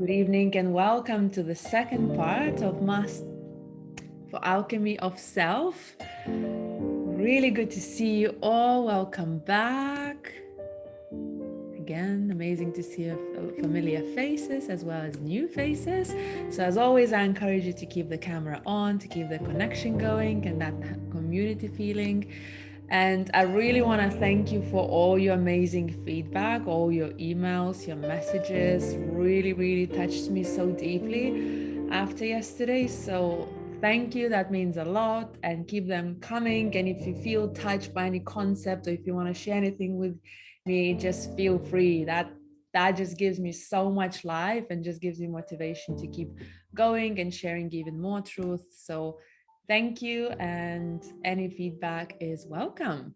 Good evening and welcome to the second part of for Alchemy of Self. Really good to see you all. Welcome back. Again, amazing to see familiar faces as well as new faces. So as always, I encourage you to keep the camera on, to keep the connection going and that community feeling. And I really want to thank you for all your amazing feedback, all your emails, your messages. Really touched me so deeply after yesterday. So thank you. That means a lot, and keep them coming. And if you feel touched by any concept, or if you want to share anything with me, just feel free. That just gives me so much life and just gives me motivation to keep going and sharing even more truth. So thank you, and any feedback is welcome.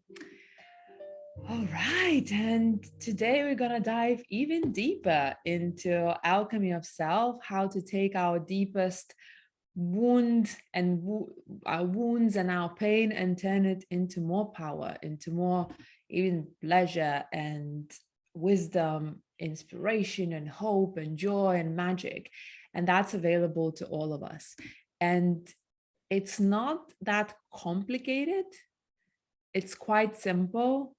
All right, and today we're going to dive even deeper into alchemy of self, how to take our deepest wounds and our wounds and our pain and turn it into more power, into more even pleasure and wisdom, inspiration and hope and joy and magic. And that's available to all of us. And it's not that complicated. It's quite simple.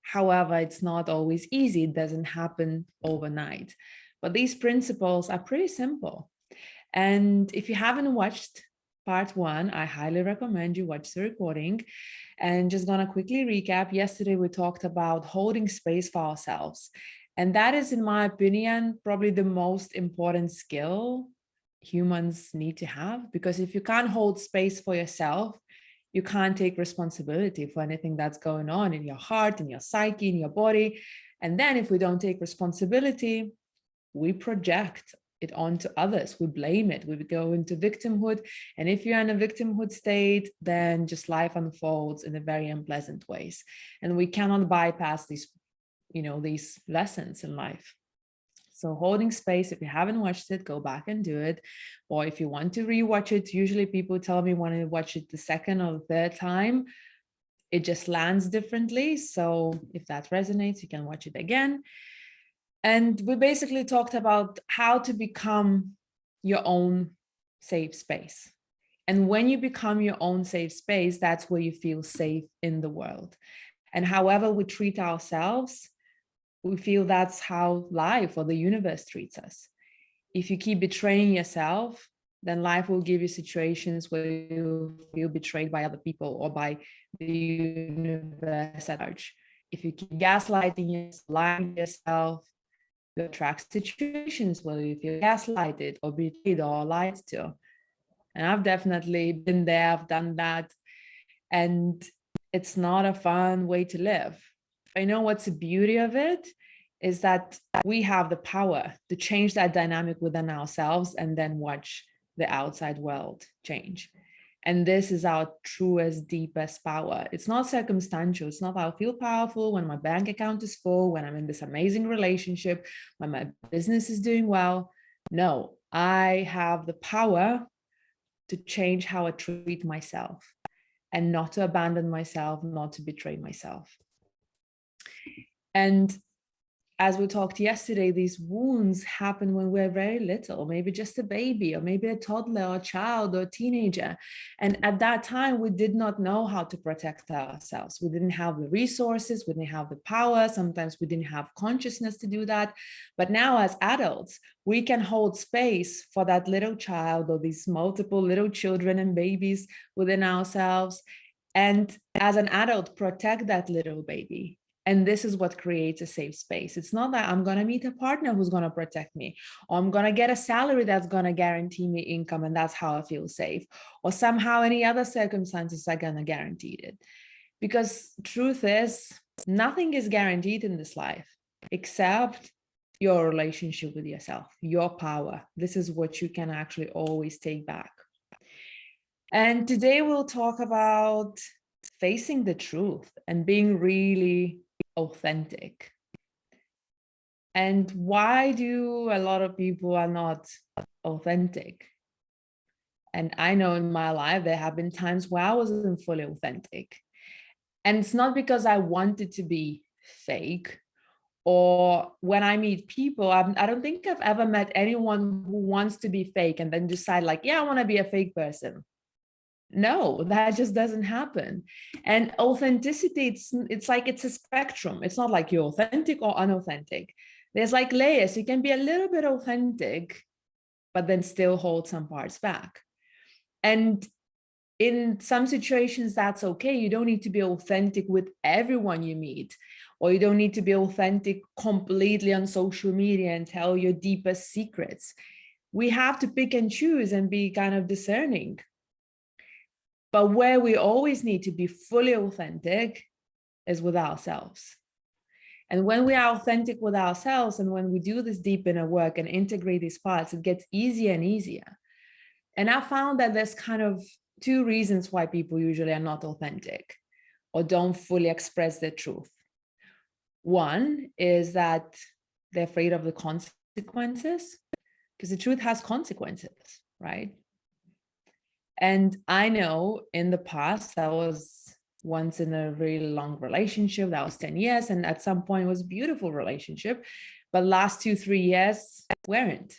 However, it's not always easy. It doesn't happen overnight. But these principles are pretty simple. And if you haven't watched part one, I highly recommend you watch the recording. And just gonna quickly recap. Yesterday, we talked about holding space for ourselves. And that is, in my opinion, probably the most important skill humans need to have, because if you can't hold space for yourself, you can't take responsibility for anything that's going on in your heart, in your psyche, in your body. And then if we don't take responsibility, we project it onto others. We blame it. We go into victimhood. And if you're in a victimhood state, then just life unfolds in a very unpleasant ways. And we cannot bypass these lessons in life. So holding space, if you haven't watched it, go back and do it. Or if you want to rewatch it, usually people tell me when I watch it the second or the third time, it just lands differently. So if that resonates, you can watch it again. And we basically talked about how to become your own safe space. And when you become your own safe space, that's where you feel safe in the world. And however we treat ourselves, we feel that's how life or the universe treats us. If you keep betraying yourself, then life will give you situations where you feel betrayed by other people or by the universe at large. If you keep gaslighting yourself, lying to yourself, you attract situations where you feel gaslighted or betrayed or lied to. And I've definitely been there, I've done that. And it's not a fun way to live. I know what's the beauty of it is that we have the power to change that dynamic within ourselves and then watch the outside world change. And this is our truest, deepest power. It's not circumstantial. It's not I feel powerful when my bank account is full, when I'm in this amazing relationship, when my business is doing well. No, I have the power to change how I treat myself and not to abandon myself, not to betray myself. And as we talked yesterday, these wounds happen when we're very little, maybe just a baby, or maybe a toddler or a child or a teenager. And at that time, we did not know how to protect ourselves. We didn't have the resources, we didn't have the power. Sometimes we didn't have consciousness to do that. But now as adults, we can hold space for that little child or these multiple little children and babies within ourselves. And as an adult, protect that little baby. And this is what creates a safe space. It's not that I'm going to meet a partner who's going to protect me, or I'm going to get a salary that's going to guarantee me income, and that's how I feel safe, or somehow any other circumstances are going to guarantee it. Because truth is, nothing is guaranteed in this life except your relationship with yourself, your power. This is what you can actually always take back. And today we'll talk about facing the truth and being really authentic. And why do a lot of people are not authentic? And I know in my life, there have been times where I wasn't fully authentic. And it's not because I wanted to be fake Or when I meet people, I don't think I've ever met anyone who wants to be fake and then decide like, yeah, I want to be a fake person. No, that just doesn't happen. And authenticity, it's like it's a spectrum. It's not like you're authentic or unauthentic. There's like layers. You can be a little bit authentic, but then still hold some parts back. And in some situations, that's okay. You don't need to be authentic with everyone you meet, or you don't need to be authentic completely on social media and tell your deepest secrets. We have to pick and choose and be kind of discerning. But where we always need to be fully authentic is with ourselves. And when we are authentic with ourselves, and when we do this deep inner work and integrate these parts, it gets easier and easier. And I found that there's kind of two reasons why people usually are not authentic or don't fully express their truth. One is that they're afraid of the consequences, because the truth has consequences, right? And I know in the past, I was once in a really long relationship that was 10 years. And at some point it was a beautiful relationship, but last 2-3 years weren't.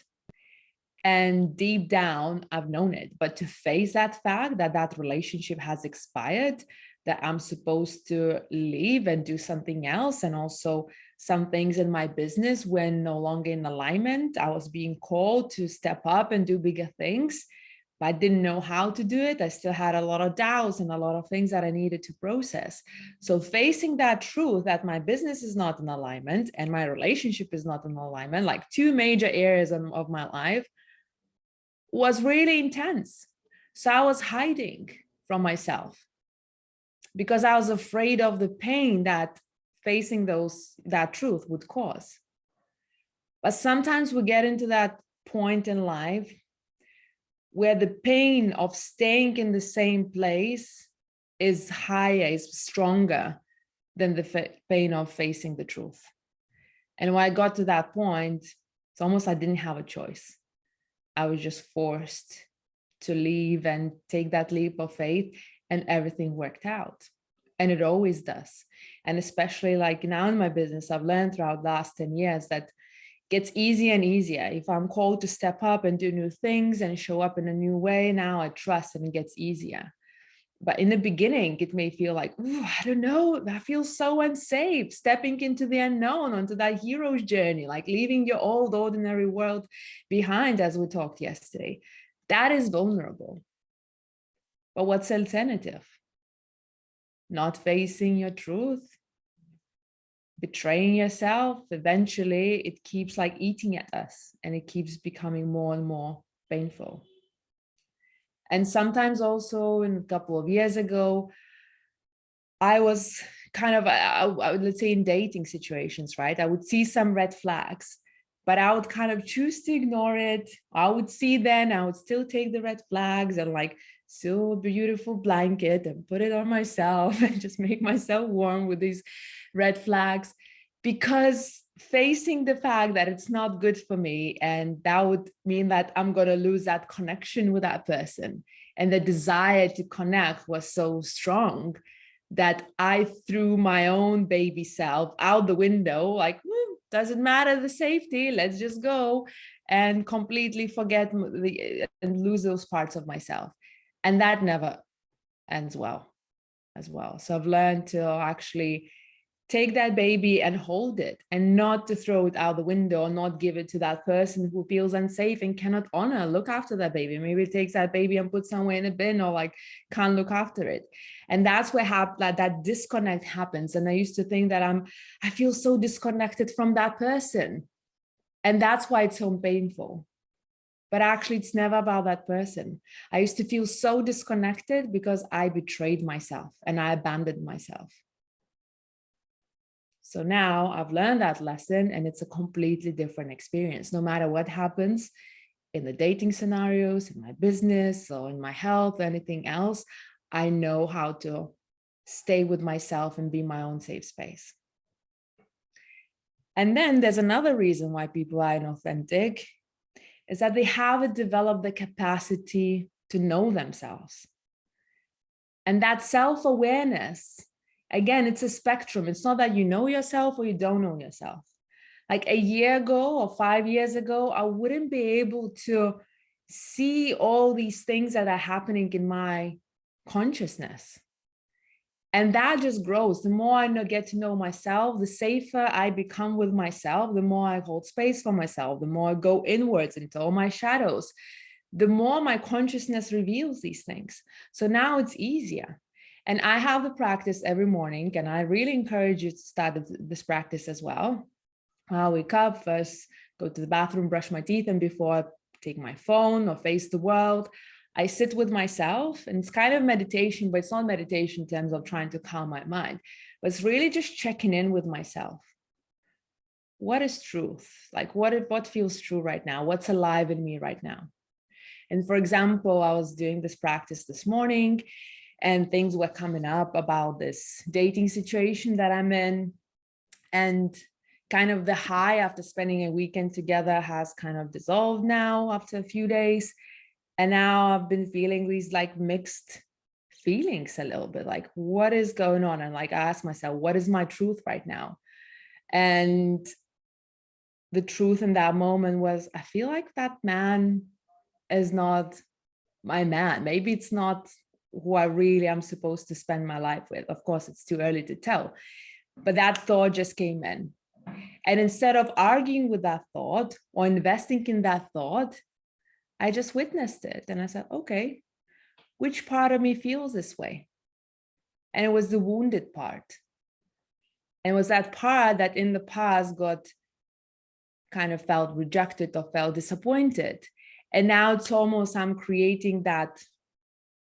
And deep down, I've known it. But to face that fact that that relationship has expired, that I'm supposed to leave and do something else, and also some things in my business were no longer in alignment. I was being called to step up and do bigger things, but I didn't know how to do it. I still had a lot of doubts and a lot of things that I needed to process. So facing that truth that my business is not in alignment and my relationship is not in alignment, like two major areas of my life, was really intense. So I was hiding from myself because I was afraid of the pain that facing that truth would cause. But sometimes we get into that point in life where the pain of staying in the same place is higher, is stronger than the pain of facing the truth. And when I got to that point, it's almost I didn't have a choice. I was just forced to leave and take that leap of faith, and everything worked out. And it always does. And especially like now in my business, I've learned throughout the last 10 years that gets easier and easier. If I'm called to step up and do new things and show up in a new way, now I trust and it gets easier. But in the beginning, it may feel like, I don't know, that feels so unsafe, stepping into the unknown, onto that hero's journey, like leaving your old ordinary world behind, as we talked yesterday. That is vulnerable. But what's the alternative? Not facing your truth, betraying yourself. Eventually, it keeps like eating at us and it keeps becoming more and more painful. And sometimes also a couple of years ago, I was kind of, let's say in dating situations, right? I would see some red flags, but I would kind of choose to ignore it. I would see then, I would still take the red flags and like sew a beautiful blanket and put it on myself and just make myself warm with these red flags, because facing the fact that it's not good for me, and that would mean that I'm going to lose that connection with that person. And the desire to connect was so strong that I threw my own baby self out the window, like, doesn't matter the safety, let's just go, and completely forget and lose those parts of myself. And that never ends well as well. So I've learned to actually take that baby and hold it, and not to throw it out the window or not give it to that person who feels unsafe and cannot look after that baby. Maybe it takes that baby and puts somewhere in a bin, or like can't look after it. And that's where that disconnect happens. And I used to think that I feel so disconnected from that person. And that's why it's so painful. But actually, it's never about that person. I used to feel so disconnected because I betrayed myself and I abandoned myself. So now I've learned that lesson, and it's a completely different experience. No matter what happens in the dating scenarios, in my business, or in my health, anything else, I know how to stay with myself and be my own safe space. And then there's another reason why people are inauthentic, is that they haven't developed the capacity to know themselves. And that self-awareness, again, it's a spectrum. It's not that you know yourself or you don't know yourself. Like a year ago or 5 years ago, I wouldn't be able to see all these things that are happening in my consciousness. And that just grows. The more I get to know myself, the safer I become with myself, the more I hold space for myself, the more I go inwards into all my shadows, the more my consciousness reveals these things. So now it's easier. And I have the practice every morning, and I really encourage you to start this practice as well. I wake up, first go to the bathroom, brush my teeth, and before I take my phone or face the world, I sit with myself. And it's kind of meditation, but it's not meditation in terms of trying to calm my mind, but it's really just checking in with myself. What is truth? Like what feels true right now? What's alive in me right now? And for example, I was doing this practice this morning and things were coming up about this dating situation that I'm in. And kind of the high after spending a weekend together has kind of dissolved now after a few days. And now I've been feeling these like mixed feelings a little bit, like what is going on? And like I ask myself, what is my truth right now? And the truth in that moment was, I feel like that man is not my man. Maybe it's not who I really am supposed to spend my life with. Of course, it's too early to tell, but that thought just came in. And instead of arguing with that thought or investing in that thought, I just witnessed it. And I said, okay, which part of me feels this way? And it was the wounded part. And it was that part that in the past got kind of felt rejected or felt disappointed. And now it's almost, I'm creating that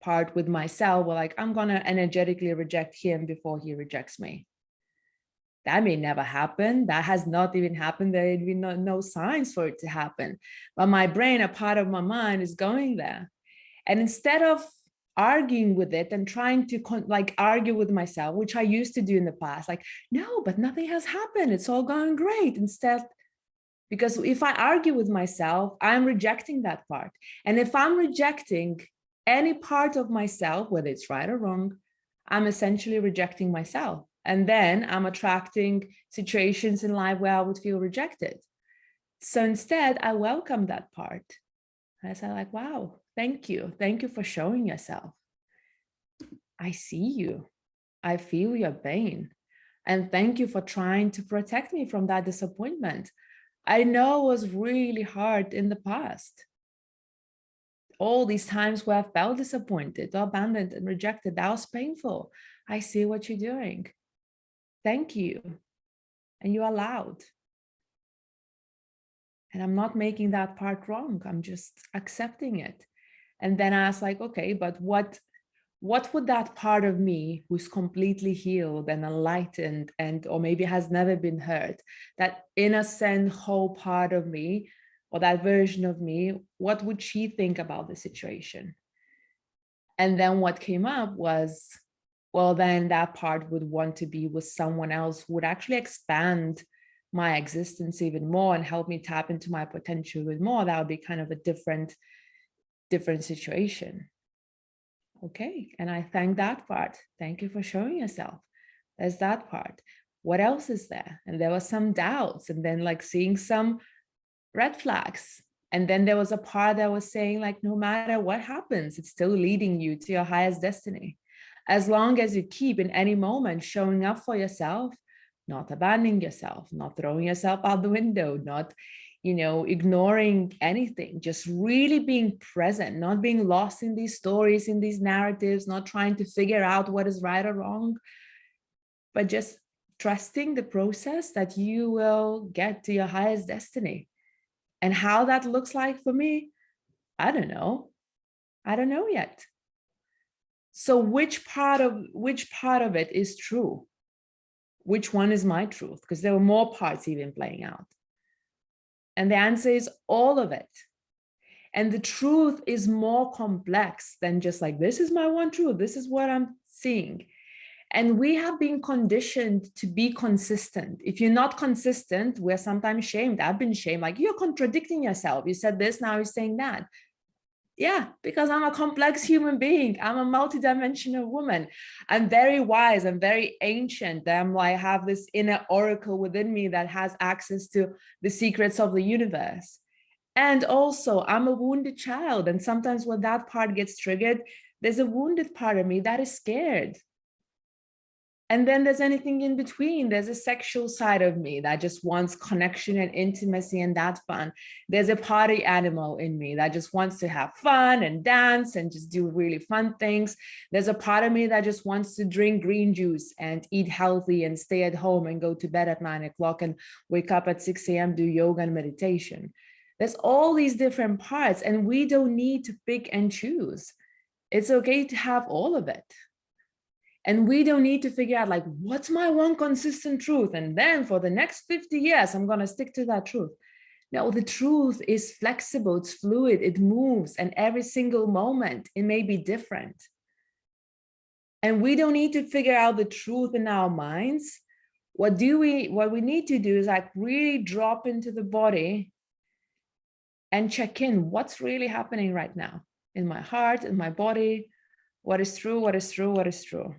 part with myself where like, I'm going to energetically reject him before he rejects me. That may never happen. That has not even happened. There had been no signs for it to happen. But my brain, a part of my mind is going there. And instead of arguing with it and trying to like argue with myself, which I used to do in the past, like, no, but nothing has happened. It's all going great. Instead, because if I argue with myself, I'm rejecting that part. And if I'm rejecting any part of myself, whether it's right or wrong, I'm essentially rejecting myself. And then I'm attracting situations in life where I would feel rejected. So instead, I welcome that part. I said like, wow, thank you. Thank you for showing yourself. I see you. I feel your pain. And thank you for trying to protect me from that disappointment. I know it was really hard in the past. All these times where I felt disappointed or abandoned and rejected, that was painful. I see what you're doing. Thank you. And you're allowed. And I'm not making that part wrong. I'm just accepting it. And then I was like, okay, but what would that part of me who's completely healed and enlightened and or maybe has never been hurt, that innocent whole part of me or that version of me, what would she think about the situation? And then what came up was, well, then that part would want to be with someone else who would actually expand my existence even more and help me tap into my potential even more. That would be kind of a different situation. Okay, and I thank that part. Thank you for showing yourself. There's that part. What else is there? And there were some doubts, and then like seeing some red flags. And then there was a part that was saying like, no matter what happens, it's still leading you to your highest destiny. As long as you keep in any moment showing up for yourself, not abandoning yourself, not throwing yourself out the window, not, ignoring anything, just really being present, not being lost in these stories, in these narratives, not trying to figure out what is right or wrong, but just trusting the process that you will get to your highest destiny. And how that looks like for me, I don't know. I don't know yet. So which part of it is true? Which one is my truth? Because there were more parts even playing out. And the answer is all of it. And the truth is more complex than just like, this is my one truth. This is what I'm seeing. And we have been conditioned to be consistent. If you're not consistent, we're sometimes shamed. I've been shamed, like, you're contradicting yourself. You said this, now you're saying that. Yeah, because I'm a complex human being. I'm a multidimensional woman. I'm very wise. I'm very ancient. I have this inner oracle within me that has access to the secrets of the universe. And also, I'm a wounded child. And sometimes when that part gets triggered, there's a wounded part of me that is scared. And then there's anything in between. There's a sexual side of me that just wants connection and intimacy and that's fun. There's a party animal in me that just wants to have fun and dance and just do really fun things. There's a part of me that just wants to drink green juice and eat healthy and stay at home and go to bed at 9 o'clock and wake up at 6 a.m., do yoga and meditation. There's all these different parts and we don't need to pick and choose. It's okay to have all of it. And we don't need to figure out like, what's my one consistent truth? And then for the next 50 years, I'm going to stick to that truth. No, the truth is flexible, it's fluid, it moves. And every single moment, it may be different. And we don't need to figure out the truth in our minds. What we need to do is like really drop into the body and check in what's really happening right now in my heart, in my body, what is true, what is true, what is true.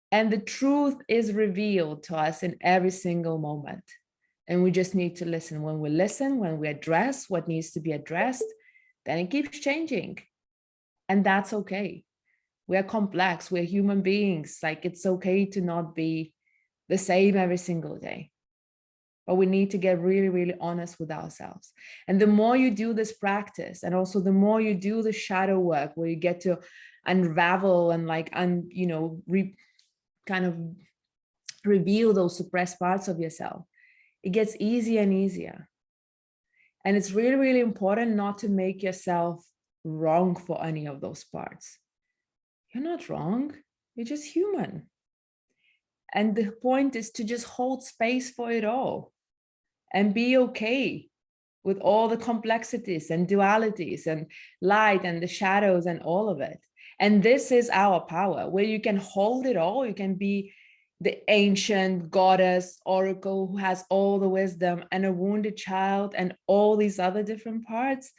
And the truth is revealed to us in every single moment. And we just need to listen. When we listen, when we address what needs to be addressed, then it keeps changing. And that's okay. We're complex, we're human beings. Like it's okay to not be the same every single day. But we need to get really, really honest with ourselves. And the more you do this practice, and also the more you do the shadow work, where you get to unravel and like, kind of reveal those suppressed parts of yourself, it gets easier and easier. And it's really, really important not to make yourself wrong for any of those parts. You're not wrong, you're just human. And the point is to just hold space for it all and be okay with all the complexities and dualities and light and the shadows and all of it. And this is our power, where you can hold it all. You can be the ancient goddess oracle who has all the wisdom, and a wounded child and all these other different parts.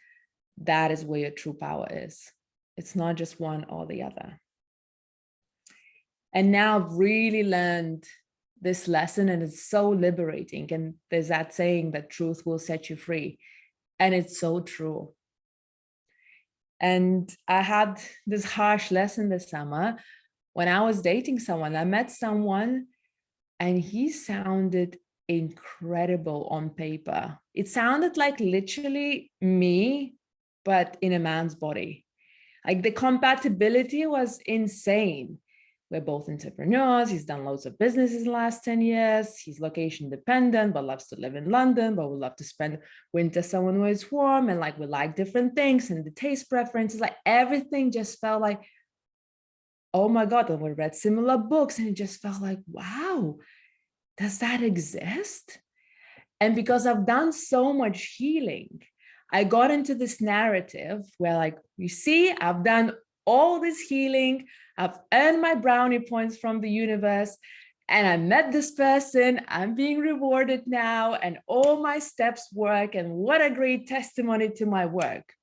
That is where your true power is. It's not just one or the other. And now I've really learned this lesson, and it's so liberating. And there's that saying that truth will set you free. And it's so true. And I had this harsh lesson this summer when I was dating someone. I met someone and he sounded incredible on paper. It sounded like literally me, but in a man's body. Like the compatibility was insane. We're both entrepreneurs. He's done loads of businesses in the last 10 years. He's location dependent, but loves to live in London, but would love to spend winter somewhere where it's warm. And like, we like different things and the taste preferences, like everything just felt like, oh my God, and we read similar books. And it just felt like, wow, does that exist? And because I've done so much healing, I got into this narrative where like, you see, I've done all this healing, I've earned my brownie points from the universe, and I met this person, I'm being rewarded now, and all my steps work, and what a great testimony to my work,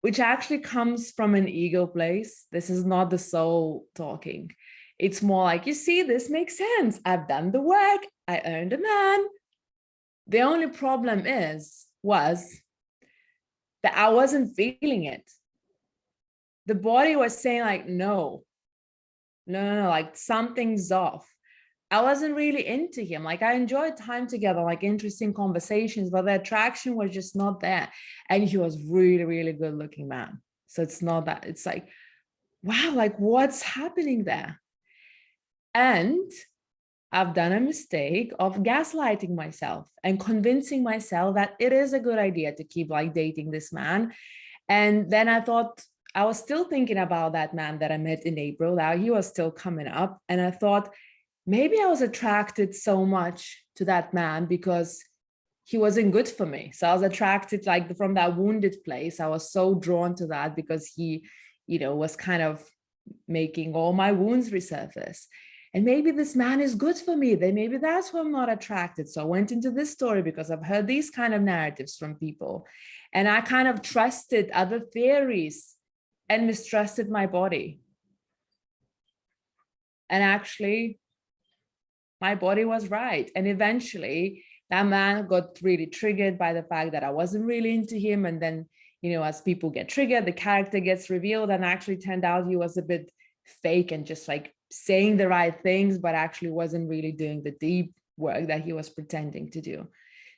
which actually comes from an ego place. This is not the soul talking. It's more like, you see, this makes sense. I've done the work, I earned a man. The only problem was that I wasn't feeling it. The body was saying like, no, like something's off. I wasn't really into him. Like I enjoyed time together, like interesting conversations, but the attraction was just not there. And he was really, really good looking man. So it's not that, it's like, wow, like what's happening there? And I've done a mistake of gaslighting myself and convincing myself that it is a good idea to keep like dating this man. And then I thought, I was still thinking about that man that I met in April, that he was still coming up. And I thought, maybe I was attracted so much to that man because he wasn't good for me. So I was attracted like from that wounded place. I was so drawn to that because he, was kind of making all my wounds resurface. And maybe this man is good for me. Then maybe that's why I'm not attracted. So I went into this story because I've heard these kind of narratives from people. And I kind of trusted other theories and mistrusted my body. And actually, my body was right. And eventually, that man got really triggered by the fact that I wasn't really into him. And then, you know, as people get triggered, the character gets revealed, and actually turned out he was a bit fake and just like saying the right things, but actually wasn't really doing the deep work that he was pretending to do.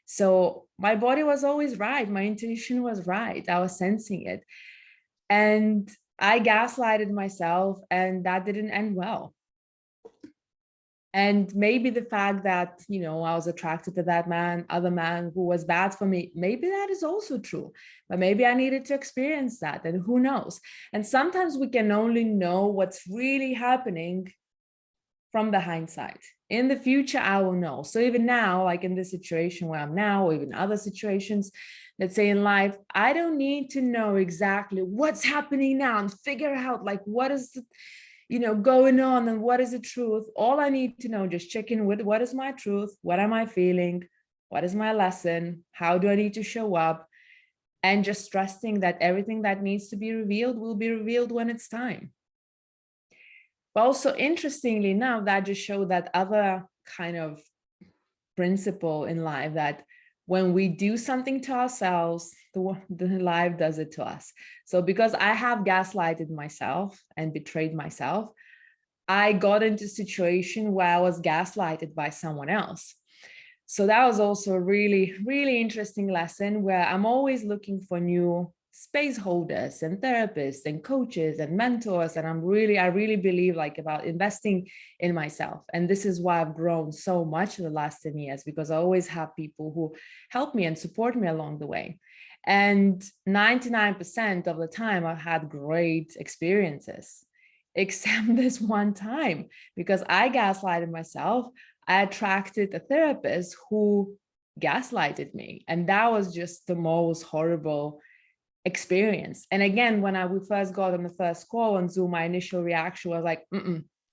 So my body was always right. My intuition was right. I was sensing it. And I gaslighted myself, and that didn't end well. And maybe the fact that, you know, I was attracted to that man, other man who was bad for me, maybe that is also true. But maybe I needed to experience that, and who knows? And sometimes we can only know what's really happening from the hindsight. In the future, I will know. So even now, like in this situation where I'm now, or even other situations, let's say in life, I don't need to know exactly what's happening now and figure out like what is the, you know, going on and what is the truth. All I need to know, just check in with what is my truth, what am I feeling, what is my lesson, how do I need to show up, and just trusting that everything that needs to be revealed will be revealed when it's time. But also, interestingly enough, that just showed that other kind of principle in life, that when we do something to ourselves, the life does it to us. So because I have gaslighted myself and betrayed myself, I got into a situation where I was gaslighted by someone else. So that was also a really, really interesting lesson, where I'm always looking for new space holders and therapists and coaches and mentors. And I really believe like about investing in myself. And this is why I've grown so much in the last 10 years, because I always have people who help me and support me along the way. And 99% of the time I've had great experiences, except this one time, because I gaslighted myself. I attracted a therapist who gaslighted me. And that was just the most horrible experience. And again, when we first got on the first call on Zoom, my initial reaction was like,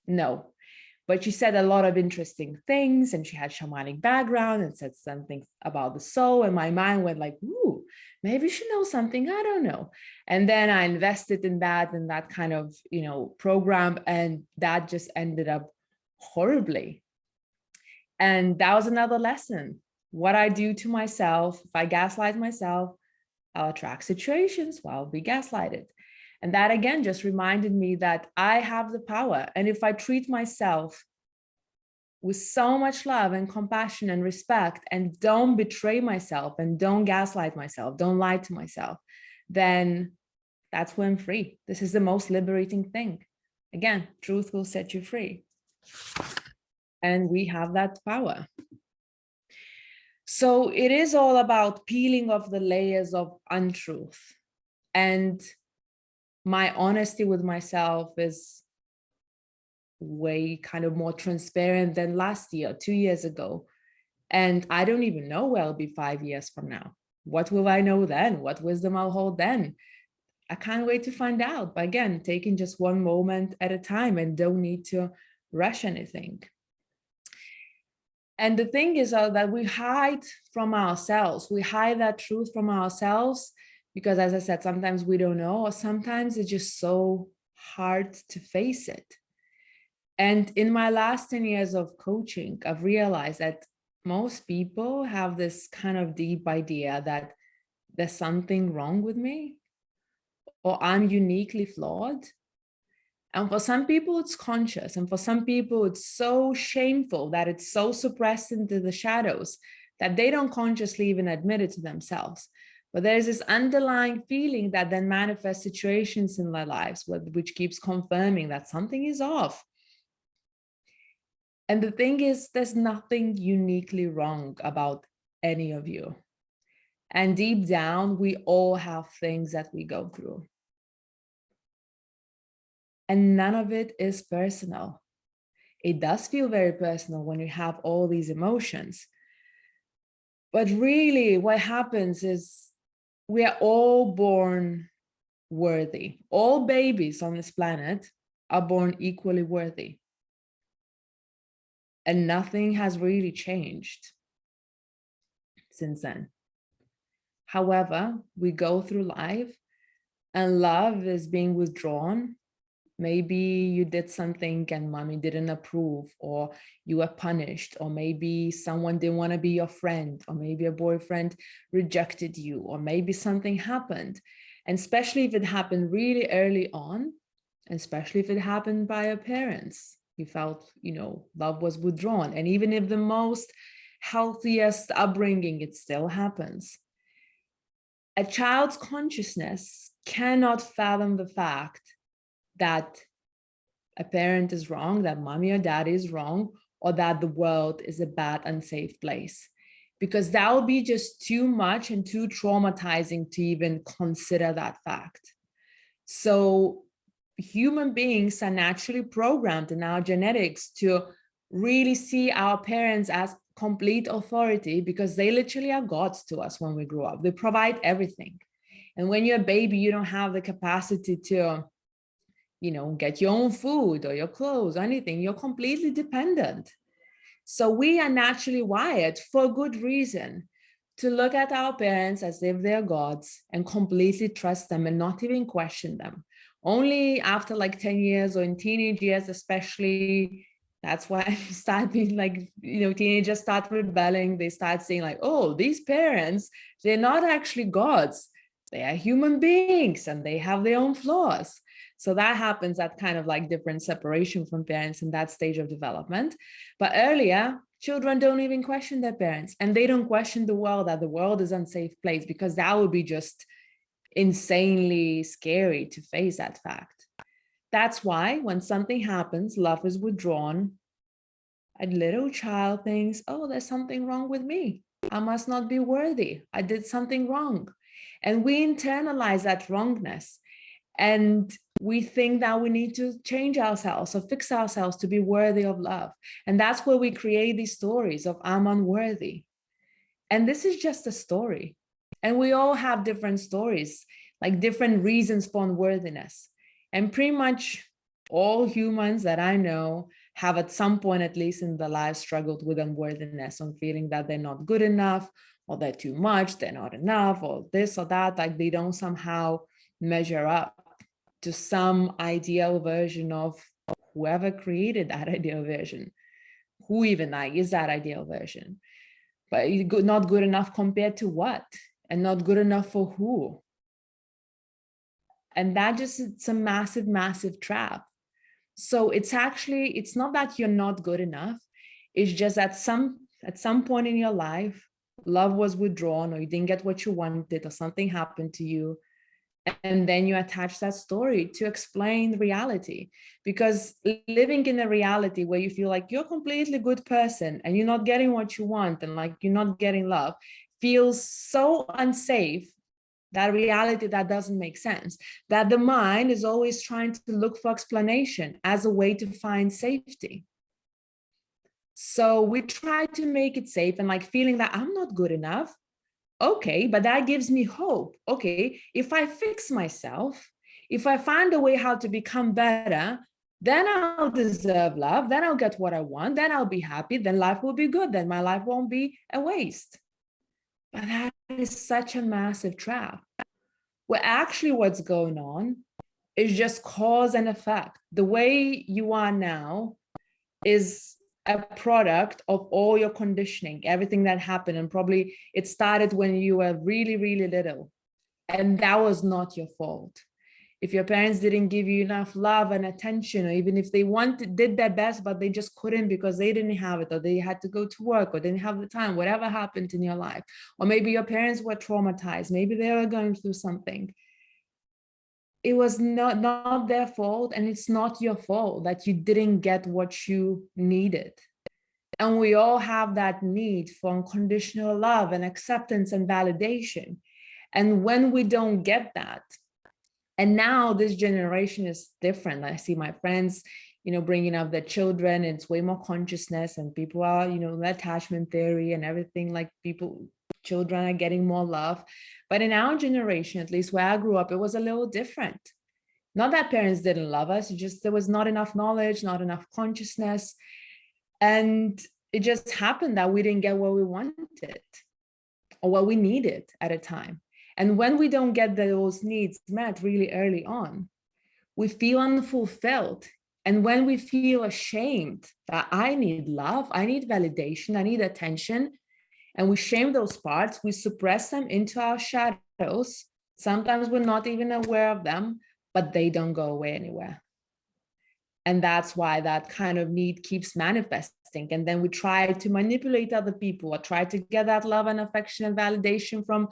no. But she said a lot of interesting things, and she had shamanic background and said something about the soul. And my mind went like, ooh, maybe she knows something I don't know. And then I invested in that kind of, you know, program. And that just ended up horribly. And that was another lesson. What I do to myself, if I gaslight myself, I'll attract situations where I'll be gaslighted. And that again just reminded me that I have the power. And if I treat myself with so much love and compassion and respect, and don't betray myself and don't gaslight myself, don't lie to myself, then that's when I'm free. This is the most liberating thing. Again, truth will set you free. And we have that power. So it is all about peeling off the layers of untruth. And my honesty with myself is way kind of more transparent than last year, 2 years ago. And I don't even know where I'll be 5 years from now. What will I know then? What wisdom I'll hold then? I can't wait to find out. But again, taking just one moment at a time, and don't need to rush anything. And the thing is that we hide from ourselves. We hide that truth from ourselves because, as I said, sometimes we don't know, or sometimes it's just so hard to face it. And in my last 10 years of coaching, I've realized that most people have this kind of deep idea that there's something wrong with me, or I'm uniquely flawed. And for some people, it's conscious. And for some people, it's so shameful that it's so suppressed into the shadows that they don't consciously even admit it to themselves. But there's this underlying feeling that then manifests situations in their lives, which keeps confirming that something is off. And the thing is, there's nothing uniquely wrong about any of you. And deep down, we all have things that we go through. And none of it is personal. It does feel very personal when you have all these emotions. But really, what happens is we are all born worthy. All babies on this planet are born equally worthy. And nothing has really changed since then. However, we go through life and love is being withdrawn. Maybe you did something and mommy didn't approve, or you were punished, or maybe someone didn't want to be your friend, or maybe a boyfriend rejected you, or maybe something happened. And especially if it happened really early on, and especially if it happened by your parents, you felt, love was withdrawn. And even if the most healthiest upbringing, it still happens. A child's consciousness cannot fathom the fact that a parent is wrong, that mommy or daddy is wrong, or that the world is a bad, unsafe place. Because that would be just too much and too traumatizing to even consider that fact. So human beings are naturally programmed in our genetics to really see our parents as complete authority, because they literally are gods to us when we grow up. They provide everything. And when you're a baby, you don't have the capacity to get your own food or your clothes or anything. You're completely dependent. So we are naturally wired, for good reason, to look at our parents as if they're gods and completely trust them and not even question them. Only after like 10 years, or in teenage years especially, that's why I start being like, teenagers start rebelling. They start saying like, oh, these parents, they're not actually gods. They are human beings and they have their own flaws. So that happens at kind of like different separation from parents in that stage of development. But earlier, children don't even question their parents, and they don't question the world, that the world is an unsafe place, because that would be just insanely scary to face that fact. That's why when something happens, love is withdrawn, a little child thinks, oh, there's something wrong with me. I must not be worthy. I did something wrong. And we internalize that wrongness. And we think that we need to change ourselves or fix ourselves to be worthy of love. And that's where we create these stories of I'm unworthy. And this is just a story. And we all have different stories, like different reasons for unworthiness. And pretty much all humans that I know have at some point, at least in their lives, struggled with unworthiness, on feeling that they're not good enough, or they're too much, they're not enough, or this or that, like they don't somehow measure up to some ideal version of whoever created that ideal version. Who even is that ideal version? But not good enough compared to what? And not good enough for who? And that just, it's a massive, massive trap. So it's not that you're not good enough. It's just that at some point in your life, love was withdrawn, or you didn't get what you wanted, or something happened to you. And then you attach that story to explain reality. Because living in a reality where you feel like you're a completely good person and you're not getting what you want, and like you're not getting love, feels so unsafe. That reality that doesn't make sense, that the mind is always trying to look for explanation as a way to find safety. So we try to make it safe, and like feeling that I'm not good enough. Okay, but that gives me hope. Okay, if I fix myself, if I find a way how to become better, then I'll deserve love, then I'll get what I want, then I'll be happy, then life will be good, then my life won't be a waste. But that is such a massive trap. Well, actually what's going on is just cause and effect. The way you are now is a product of all your conditioning, everything that happened. And probably it started when you were really, really little. And that was not your fault. If your parents didn't give you enough love and attention, or even if they did their best, but they just couldn't because they didn't have it, or they had to go to work, or didn't have the time, whatever happened in your life, or maybe your parents were traumatized, maybe they were going through something. It was not their fault, and it's not your fault that you didn't get what you needed. And we all have that need for unconditional love and acceptance and validation. And when we don't get that, and now this generation is different. I see my friends, bringing up their children, and it's way more consciousness, and people are, attachment theory and everything, like children are getting more love. But in our generation, at least where I grew up, it was a little different. Not that parents didn't love us, just there was not enough knowledge, not enough consciousness. And it just happened that we didn't get what we wanted, or what we needed at a time. And when we don't get those needs met really early on, we feel unfulfilled. And when we feel ashamed that I need love, I need validation, I need attention, and we shame those parts, we suppress them into our shadows. Sometimes we're not even aware of them, but they don't go away anywhere. And that's why that kind of need keeps manifesting. And then we try to manipulate other people or try to get that love and affection and validation from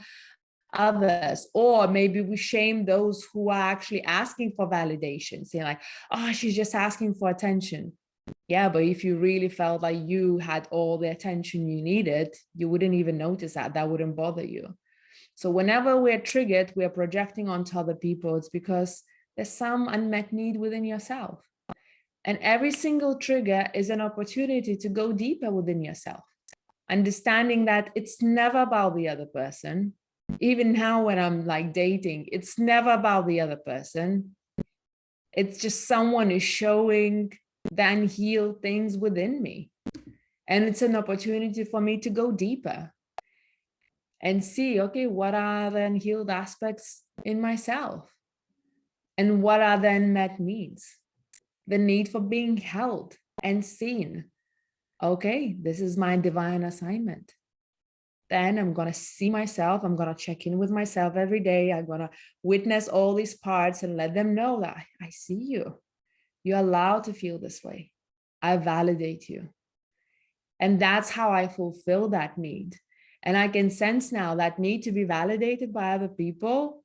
others. Or maybe we shame those who are actually asking for validation, saying like, oh, she's just asking for attention. Yeah, but if you really felt like you had all the attention you needed, you wouldn't even notice that. That wouldn't bother you. So whenever we're triggered, we're projecting onto other people. It's because there's some unmet need within yourself. And every single trigger is an opportunity to go deeper within yourself, understanding that it's never about the other person. Even now when I'm like dating, it's never about the other person. It's just someone is showing the unhealed things within me. And it's an opportunity for me to go deeper and see, okay, what are the unhealed aspects in myself? And what are the unmet needs? The need for being held and seen. Okay, this is my divine assignment. Then I'm going to see myself. I'm going to check in with myself every day. I'm going to witness all these parts and let them know that I see you. You're allowed to feel this way. I validate you. And that's how I fulfill that need. And I can sense now that need to be validated by other people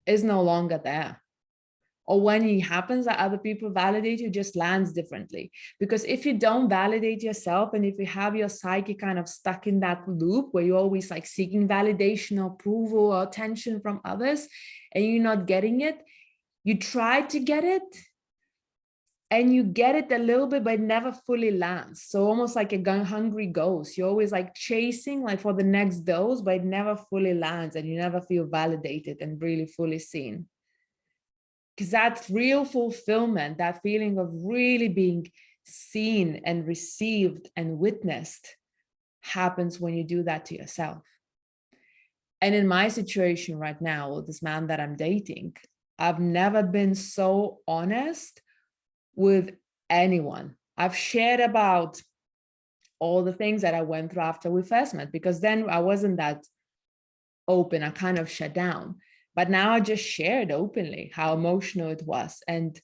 is no longer there. Or when it happens that other people validate you, just lands differently. Because if you don't validate yourself, and if you have your psyche kind of stuck in that loop where you're always like seeking validation, approval, or attention from others, and you're not getting it, you try to get it, and you get it a little bit, but it never fully lands. So almost like a hungry ghost. You're always like chasing like for the next dose, but it never fully lands, and you never feel validated and really fully seen. Because that real fulfillment, that feeling of really being seen and received and witnessed happens when you do that to yourself. And in my situation right now, with this man that I'm dating, I've never been so honest with anyone. I've shared about all the things that I went through after we first met, because then I wasn't that open. I kind of shut down. But now I just shared openly how emotional it was, and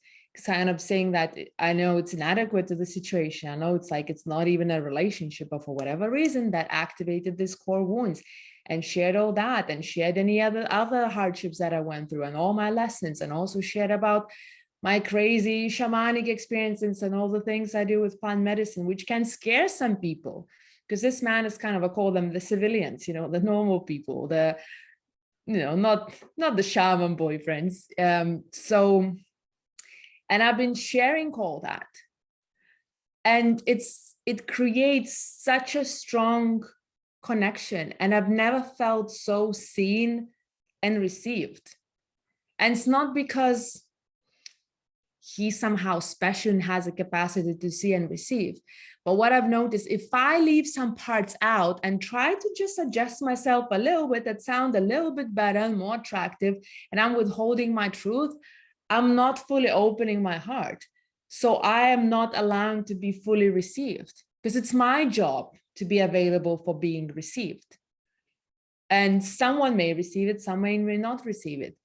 kind of saying that I know it's inadequate to the situation. I know it's like it's not even a relationship, but for whatever reason that activated these core wounds, and shared all that, and shared any other hardships that I went through and all my lessons, and also shared about my crazy shamanic experiences and all the things I do with plant medicine, which can scare some people, because this man is kind of, I call them the civilians, the normal people, not the shaman boyfriends. And I've been sharing all that, and it creates such a strong connection, and I've never felt so seen and received. And it's not because he's somehow special and has a capacity to see and receive. But what I've noticed, if I leave some parts out and try to just adjust myself a little bit that sound a little bit better and more attractive, and I'm withholding my truth, I'm not fully opening my heart. So I am not allowing to be fully received, because it's my job to be available for being received. And someone may receive it, someone may not receive it.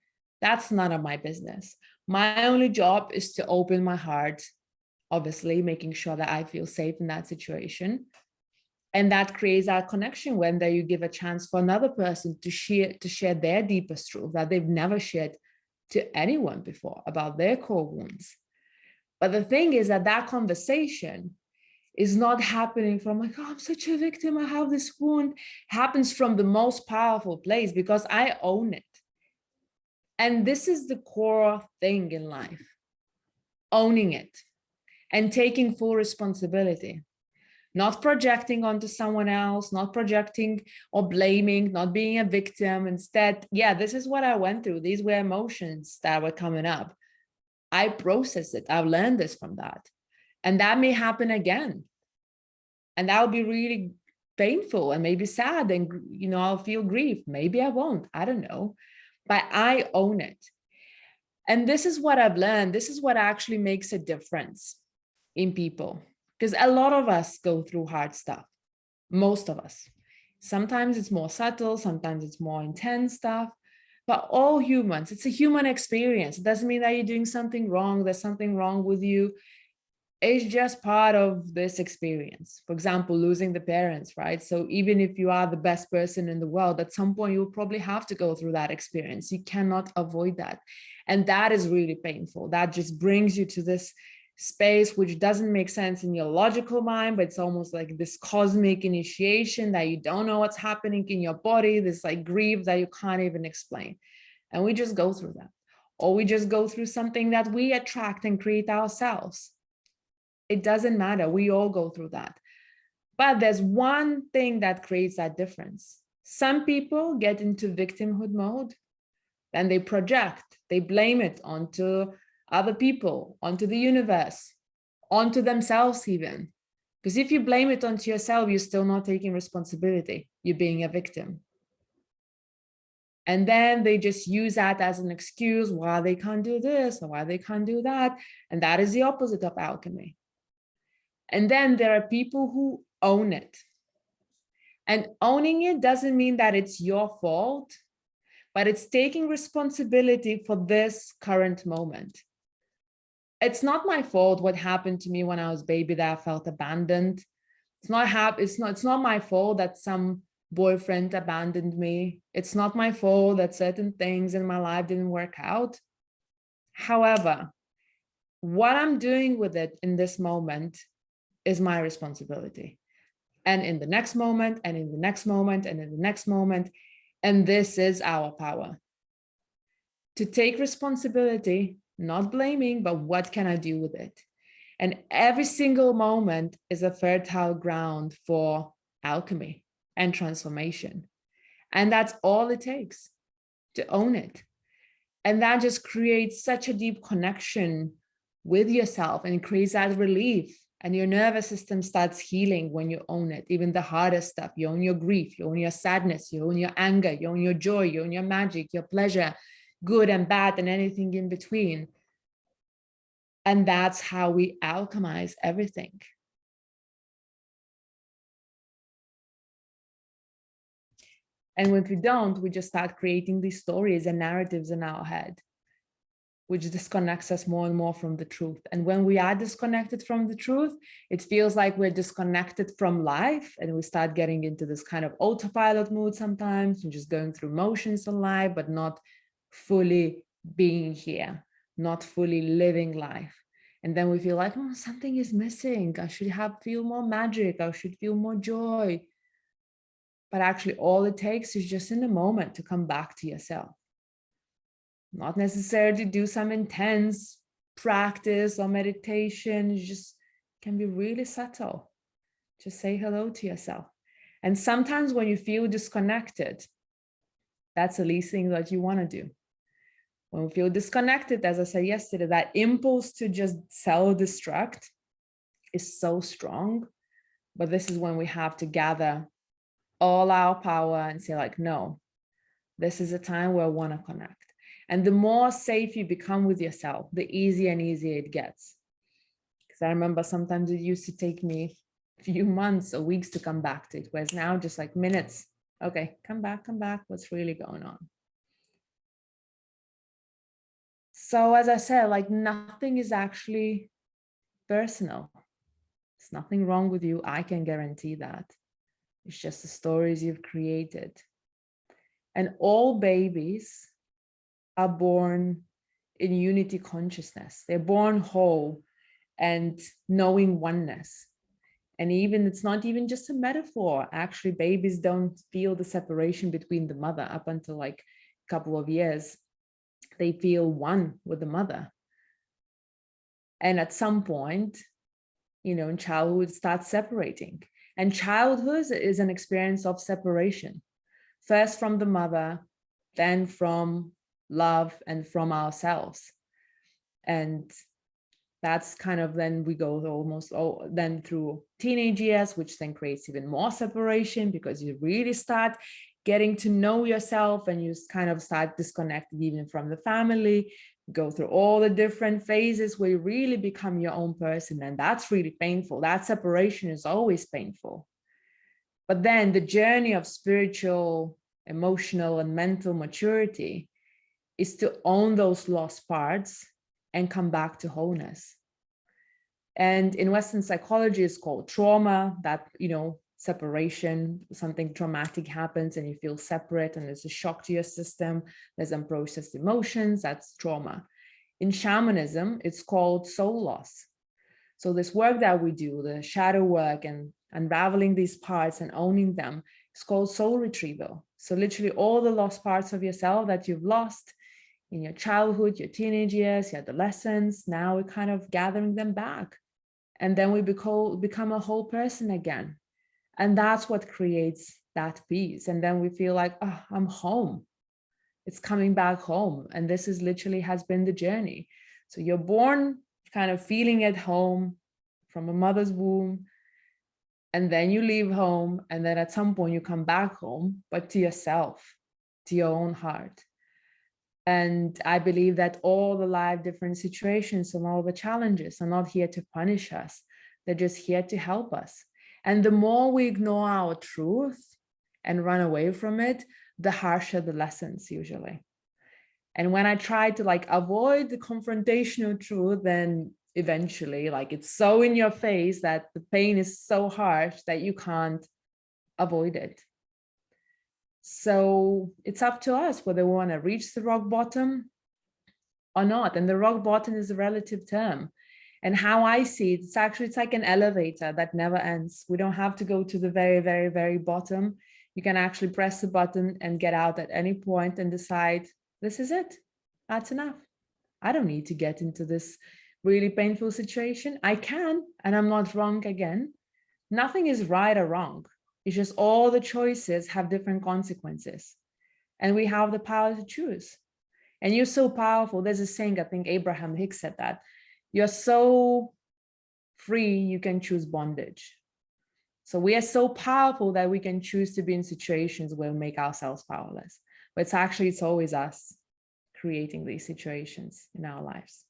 That's none of my business. My only job is to open my heart, obviously making sure that I feel safe in that situation. And that creates that connection when there you give a chance for another person to share their deepest truth that they've never shared to anyone before about their core wounds. But the thing is that conversation is not happening from like, oh, I'm such a victim, I have this wound. It happens from the most powerful place, because I own it. And this is the core thing in life, owning it and taking full responsibility, not projecting onto someone else, not projecting or blaming, not being a victim. Instead, yeah, this is what I went through. These were emotions that were coming up. I processed it. I've learned this from that. And that may happen again. And that would be really painful and maybe sad, and I'll feel grief. Maybe I won't, I don't know, but I own it. And this is what I've learned. This is what actually makes a difference in people, because a lot of us go through hard stuff. Most of us. Sometimes it's more subtle, sometimes it's more intense stuff, but all humans, it's a human experience. It doesn't mean that you're doing something wrong, there's something wrong with you. It's just part of this experience. For example, losing the parents, right? So even if you are the best person in the world, at some point you'll probably have to go through that experience. You cannot avoid that. And that is really painful. That just brings you to this space which doesn't make sense in your logical mind, but it's almost like this cosmic initiation that you don't know what's happening in your body, this like grief that you can't even explain. And we just go through that. Or we just go through something that we attract and create ourselves. It doesn't matter. We all go through that. But there's one thing that creates that difference. Some people get into victimhood mode, then they project, they blame it onto other people, onto the universe, onto themselves even. Because if you blame it onto yourself, you're still not taking responsibility. You're being a victim. And then they just use that as an excuse why they can't do this or why they can't do that. And that is the opposite of alchemy. And then there are people who own it. And owning it doesn't mean that it's your fault, but it's taking responsibility for this current moment. It's not my fault what happened to me when I was a baby, that I felt abandoned. It's not my fault that some boyfriend abandoned me. It's not my fault that certain things in my life didn't work out. However, what I'm doing with it in this moment is my responsibility. And in the next moment, and in the next moment, and in the next moment. And this is our power. To take responsibility, not blaming, but what can I do with it? And every single moment is a fertile ground for alchemy and transformation. And that's all it takes, to own it. And that just creates such a deep connection with yourself and creates that relief. And your nervous system starts healing when you own it. Even the hardest stuff, you own your grief, you own your sadness, you own your anger, you own your joy, you own your magic, your pleasure, good and bad, and anything in between. And that's how we alchemize everything. And if we don't, we just start creating these stories and narratives in our head, which disconnects us more and more from the truth. And when we are disconnected from the truth, it feels like we're disconnected from life, and we start getting into this kind of autopilot mood sometimes, and just going through motions in life, but not fully being here, not fully living life. And then we feel like, oh, something is missing. I should feel more magic. I should feel more joy. But actually, all it takes is just in a moment to come back to yourself. Not necessarily do some intense practice or meditation. It just can be really subtle. Just say hello to yourself. And sometimes when you feel disconnected, that's the least thing that you want to do. When we feel disconnected, as I said yesterday, that impulse to just self-destruct is so strong. But this is when we have to gather all our power and say like, no, this is a time where I want to connect. And the more safe you become with yourself, the easier and easier it gets. Because I remember sometimes it used to take me a few months or weeks to come back to it, whereas now just like minutes. Okay, come back. What's really going on? So as I said, like nothing is actually personal. There's nothing wrong with you. I can guarantee that. It's just the stories you've created. And all babies are born in unity consciousness. They're born whole and knowing oneness. And even it's not even just a metaphor. Actually, babies don't feel the separation between the mother up until like a couple of years. They feel one with the mother. And at some point, in childhood, it starts separating. And childhood is an experience of separation. First from the mother, then from love and from ourselves. And That's kind of, then we go almost then through teenage years, which then creates even more separation, because you really start getting to know yourself and you kind of start disconnected even from the family, go through all the different phases where you really become your own person. And that's really painful. That separation is always painful. But then the journey of spiritual, emotional, and mental maturity is to own those lost parts and come back to wholeness. And in Western psychology, it's called trauma, that, separation, something traumatic happens and you feel separate and there's a shock to your system, there's unprocessed emotions, that's trauma. In shamanism, it's called soul loss. So this work that we do, the shadow work and unraveling these parts and owning them, is called soul retrieval. So literally all the lost parts of yourself that you've lost in your childhood, your teenage years, your adolescence, now we're kind of gathering them back. And then we become a whole person again. And that's what creates that peace. And then we feel like, oh, I'm home. It's coming back home. And this is literally has been the journey. So you're born kind of feeling at home from a mother's womb. And then you leave home. And then at some point you come back home, but to yourself, to your own heart. And I believe that all the life different situations and all the challenges are not here to punish us. They're just here to help us. And the more we ignore our truth and run away from it, the harsher the lessons usually. And when I try to avoid the confrontational truth, then eventually it's so in your face that the pain is so harsh that you can't avoid it. So it's up to us whether we want to reach the rock bottom or not. And the rock bottom is a relative term. And how I see it, it's like an elevator that never ends. We don't have to go to the very, very, very bottom. You can actually press the button and get out at any point and decide, this is it. That's enough. I don't need to get into this really painful situation. I can, and I'm not wrong again. Nothing is right or wrong. It's just all the choices have different consequences. And we have the power to choose. And you're so powerful. There's a saying, I think Abraham Hicks said that, you're so free, you can choose bondage. So we are so powerful that we can choose to be in situations where we make ourselves powerless. But it's always us creating these situations in our lives.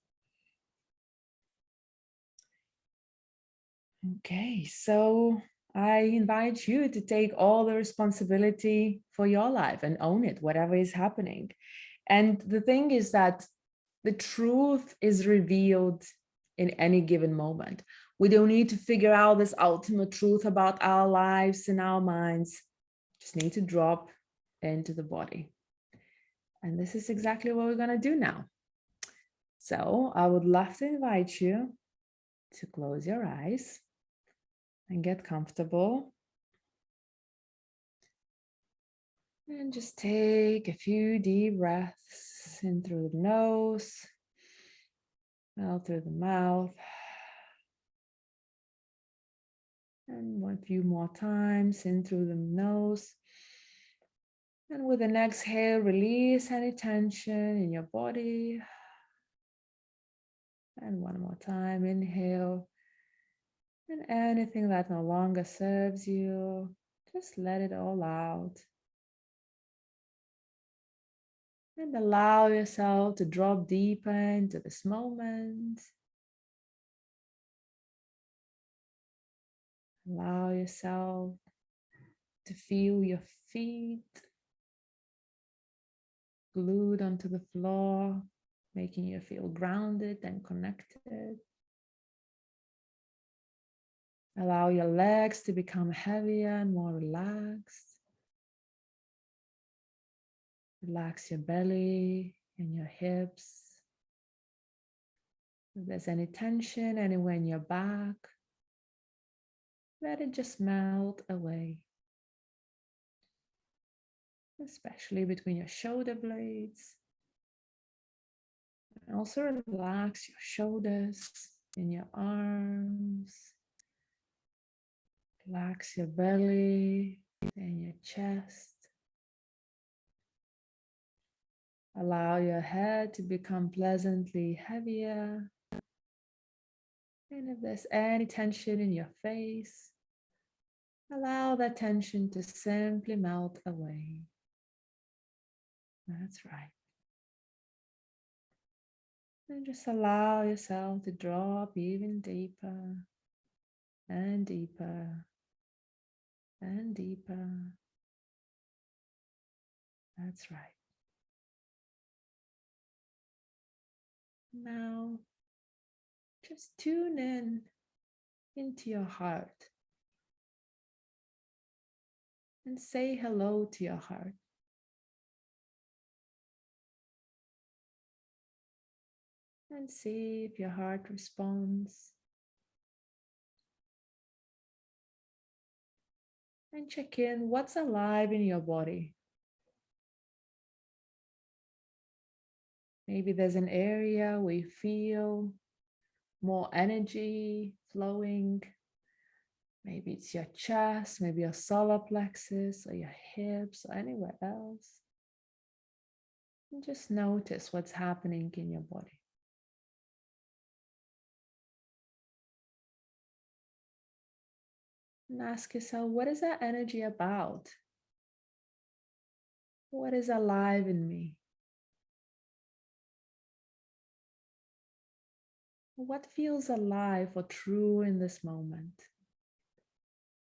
Okay, so I invite you to take all the responsibility for your life and own it, whatever is happening. And the thing is that the truth is revealed in any given moment. We don't need to figure out this ultimate truth about our lives and our minds. Just need to drop into the body. And this is exactly what we're going to do now. So I would love to invite you to close your eyes and get comfortable. And just take a few deep breaths in through the nose, out through the mouth. And one few more times in through the nose. And with an exhale, release any tension in your body. And one more time, inhale. And anything that no longer serves you, just let it all out. And allow yourself to drop deeper into this moment. Allow yourself to feel your feet glued onto the floor, making you feel grounded and connected. Allow your legs to become heavier and more relaxed. Relax your belly and your hips. If there's any tension anywhere in your back, let it just melt away. Especially between your shoulder blades. And also relax your shoulders and your arms. Relax your belly and your chest. Allow your head to become pleasantly heavier. And if there's any tension in your face, allow that tension to simply melt away. That's right. And just allow yourself to drop even deeper and deeper and deeper. That's right. Now, just tune in into your heart and say hello to your heart. And see if your heart responds. And check in what's alive in your body. Maybe there's an area where you feel more energy flowing. Maybe it's your chest, maybe your solar plexus or your hips or anywhere else. And just notice what's happening in your body. And ask yourself, what is that energy about? What is alive in me? What feels alive or true in this moment?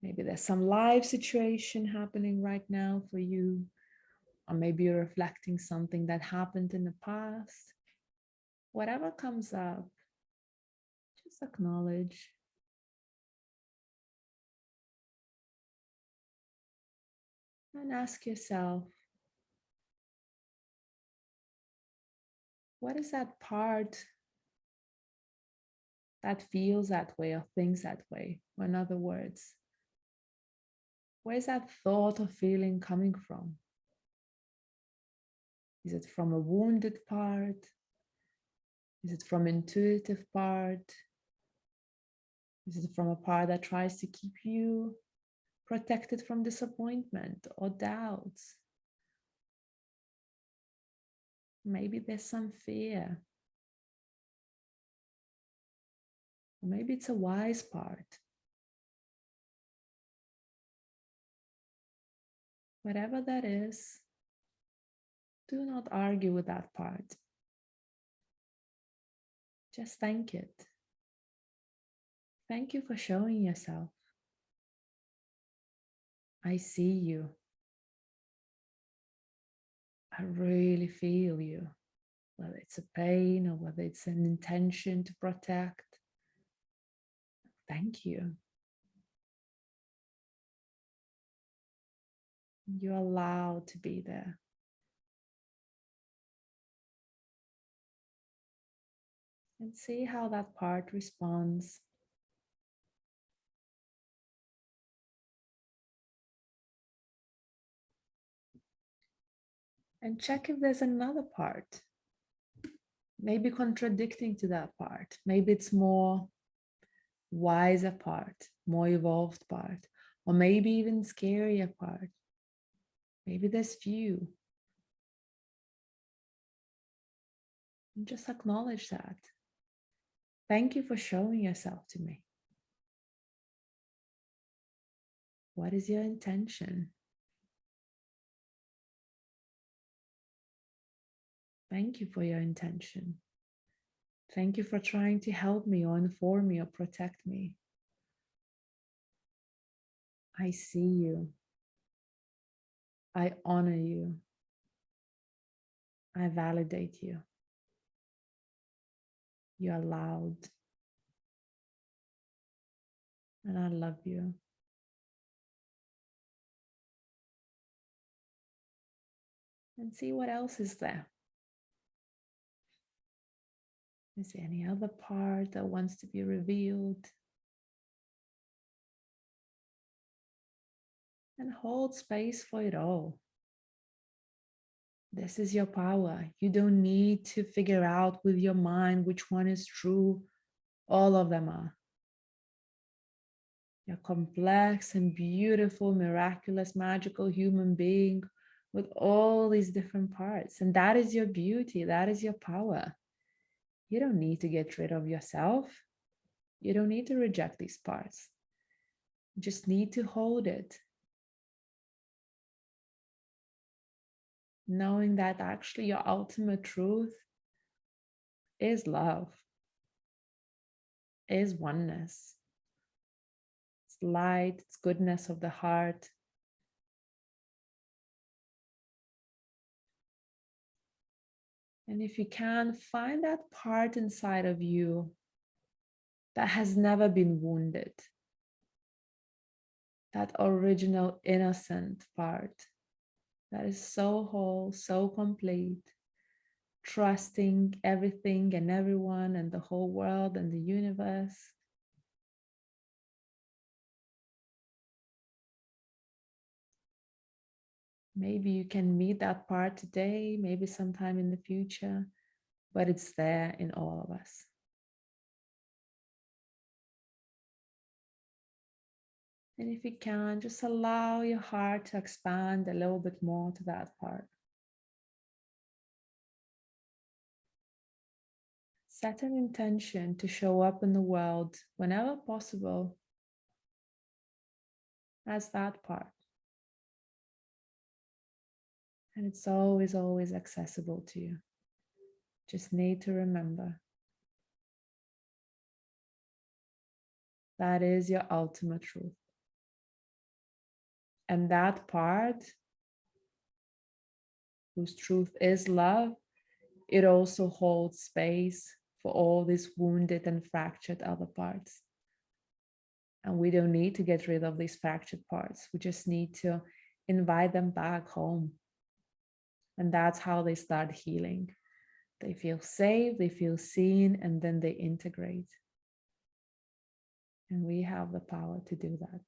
Maybe there's some live situation happening right now for you, or maybe you're reflecting something that happened in the past. Whatever comes up, just acknowledge. And ask yourself, what is that part that feels that way or thinks that way? Or in other words, where's that thought or feeling coming from? Is it from a wounded part? Is it from intuitive part? Is it from a part that tries to keep you protected from disappointment or doubts? Maybe there's some fear. Or maybe it's a wise part. Whatever that is, do not argue with that part. Just thank it. Thank you for showing yourself. I see you. I really feel you. Whether it's a pain or whether it's an intention to protect. Thank you. You're allowed to be there. And see how that part responds. And check if there's another part, maybe contradicting to that part. Maybe it's more wiser part, more evolved part, or maybe even scarier part. Maybe there's few. And just acknowledge that. Thank you for showing yourself to me. What is your intention? Thank you for your intention. Thank you for trying to help me or inform me or protect me. I see you. I honor you. I validate you. You're allowed. And I love you. And see what else is there. Is there any other part that wants to be revealed? And hold space for it all. This is your power. You don't need to figure out with your mind which one is true. All of them are. You're a complex and beautiful, miraculous, magical human being with all these different parts. And that is your beauty. That is your power. You don't need to get rid of yourself. You don't need to reject these parts. You just need to hold it, knowing that actually your ultimate truth is love, is oneness, it's light, it's goodness of the heart. And if you can, find that part inside of you that has never been wounded, that original innocent part that is so whole, so complete, trusting everything and everyone and the whole world and the universe. Maybe you can meet that part today, maybe sometime in the future, but it's there in all of us. And if you can, just allow your heart to expand a little bit more to that part. Set an intention to show up in the world whenever possible as that part. And it's always, always accessible to you. Just need to remember that is your ultimate truth. And that part, whose truth is love, it also holds space for all these wounded and fractured other parts. And we don't need to get rid of these fractured parts. We just need to invite them back home. And that's how they start healing. They feel safe, they feel seen, and then they integrate. And we have the power to do that.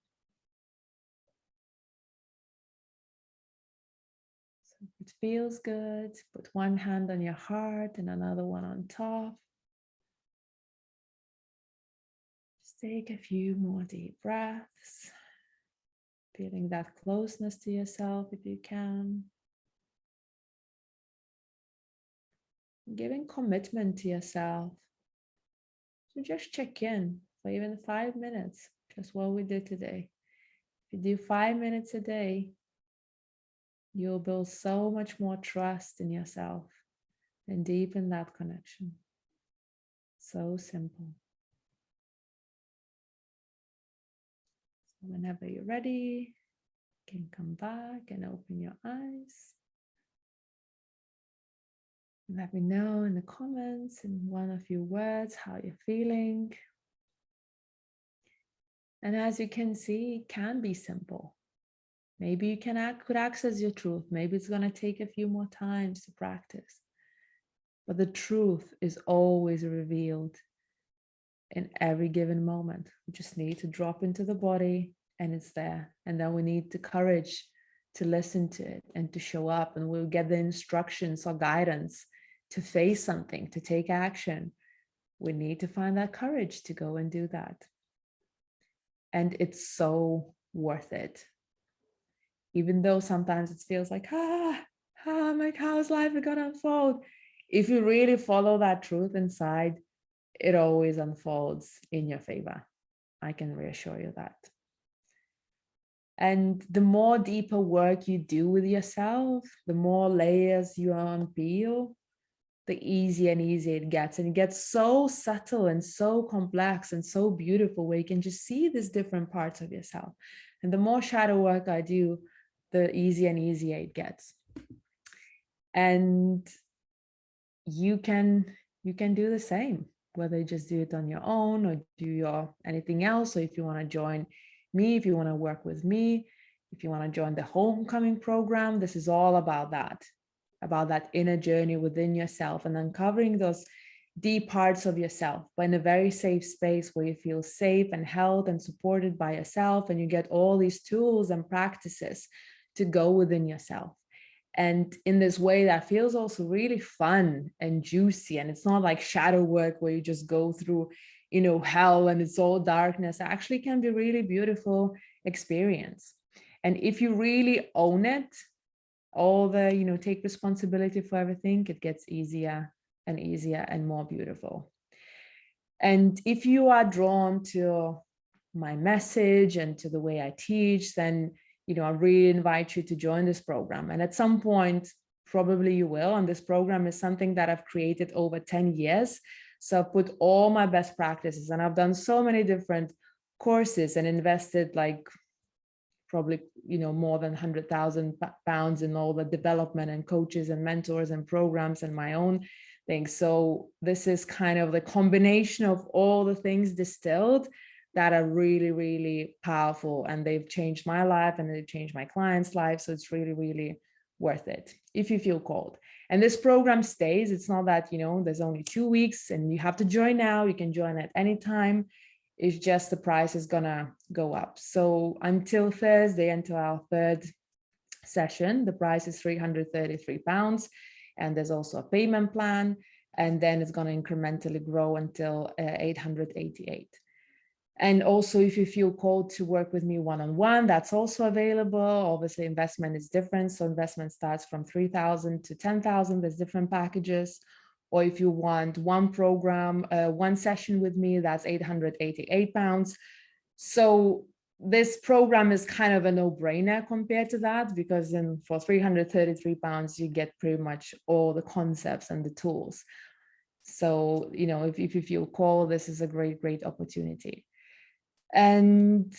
So if it feels good, put one hand on your heart and another one on top. Just take a few more deep breaths, feeling that closeness to yourself if you can. Giving commitment to yourself. So just check in for even 5 minutes, just what we did today. If you do 5 minutes a day, you'll build so much more trust in yourself and deepen that connection. So simple. So whenever you're ready, you can come back and open your eyes. Let me know in the comments in one or few words how you're feeling. And as you can see, it can be simple. Maybe you could access your truth. Maybe it's going to take a few more times to practice. But the truth is always revealed in every given moment. We just need to drop into the body and it's there. And then we need the courage to listen to it and to show up, and we'll get the instructions or guidance to face something, to take action. We need to find that courage to go and do that. And it's so worth it. Even though sometimes it feels like, like, how is life going to unfold? If you really follow that truth inside, it always unfolds in your favor. I can reassure you that. And the more deeper work you do with yourself, the more layers you unpeel, the easier and easier it gets. And it gets so subtle and so complex and so beautiful, where you can just see these different parts of yourself. And the more shadow work I do, the easier and easier it gets. And you can do the same, whether you just do it on your own or do anything else. So if you want to join me, if you want to work with me, if you want to join the homecoming program, this is all about that inner journey within yourself and uncovering those deep parts of yourself, but in a very safe space where you feel safe and held and supported by yourself, and you get all these tools and practices to go within yourself. And in this way that feels also really fun and juicy. And it's not like shadow work where you just go through, hell and it's all darkness. It actually can be really beautiful experience. And if you really own it, all the, take responsibility for everything, it gets easier and easier and more beautiful. And if you are drawn to my message and to the way I teach, then, I really invite you to join this program. And at some point, probably you will. And this program is something that I've created over 10 years. So I've put all my best practices, and I've done so many different courses and invested like probably, more than 100,000 pounds in all the development and coaches and mentors and programs and my own things. So this is kind of the combination of all the things distilled that are really, really powerful, and they've changed my life and they've changed my clients' life. So it's really, really worth it if you feel called. And this program stays. It's not that, there's only 2 weeks and you have to join now. You can join at any time. It's just the price is gonna go up. So until Thursday, until our third session, the price is £333. And there's also a payment plan. And then it's going to incrementally grow until 888. And also, if you feel called to work with me one-on-one, that's also available. Obviously, investment is different. So investment starts from 3,000 to 10,000. There's different packages. Or if you want one program, one session with me, that's £888. So this program is kind of a no-brainer compared to that, because then for £333, you get pretty much all the concepts and the tools. So, if you feel called, this is a great, great opportunity. And